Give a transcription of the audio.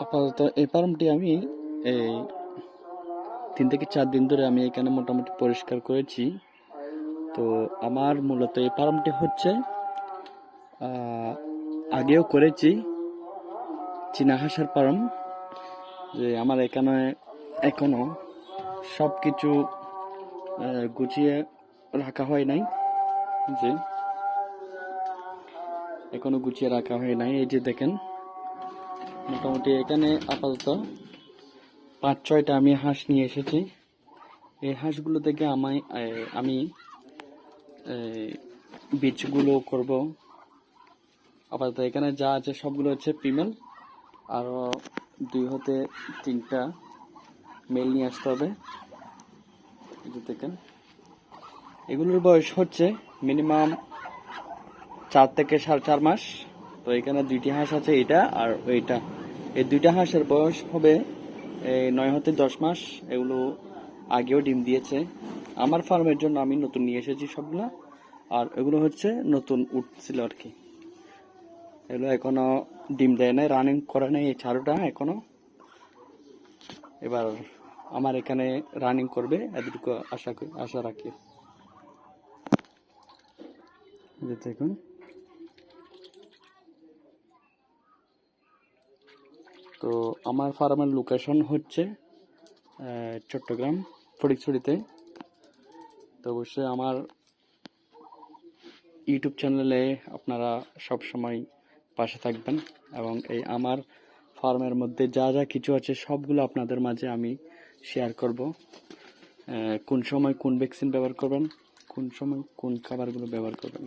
আপাতত এই ফার্মটি আমি এই 3 থেকে 4 দিন ধরে আমি এখানে মোটামুটি পরিষ্কার করেছি। তো আমার মূলত এই ফার্মটি হচ্ছে আগেও করেছি চীনা হাঁসের ফার্ম, যে আমার এখানে এখনো সব কিছু গুছিয়ে রাখা হয় নাই, যে এখনো গুছিয়ে রাখা হয় নাই। এই যে দেখেন, মোটামুটি এখানে আপাতত 5-6টা আমি হাঁস নিয়ে এসেছি। এই হাঁসগুলো থেকে আমি বীজগুলো করব। আপাতত এখানে যা আছে সবগুলো হচ্ছে ফিমেল, আরও 2 হতে 3টা মেল নিয়ে আসতে হবে। দেখেন, এগুলোর বয়স হচ্ছে মিনিমাম 4 থেকে 4.5 মাস। তো এখানে 2টি হাঁস আছে, এটা আর ওইটা। এই 2টা হাঁসের বয়স হবে 9 হতে 10 মাস। এগুলো আগেও ডিম দিয়েছে। আমার ফার্মের জন্য আমি নতুন নিয়ে এসেছি সবগুলা, আর এগুলো হচ্ছে নতুন উঠছিল আর কি। এগুলো এখনো ডিম দেয় নাই, রানিং করে নাই এই চারুটা এখনো। এবার আমার এখানে রানিং করবে, এতটুকু আশা রাখি। দেখুন, তো আমার ফার্মের লোকেশন হচ্ছে চট্টগ্রাম ফটিকছড়িতে। তো অবশ্যই আমার ইউটিউব চ্যানেলে আপনারা সব সময় পাশে থাকবেন, এবং এই আমার ফার্মের মধ্যে যা যা কিছু আছে সবগুলো আপনাদের মাঝে আমি শেয়ার করব। কোন সময় কোন ভ্যাকসিন ব্যবহার করবেন, কোন সময় কোন খাবারগুলো ব্যবহার করবেন।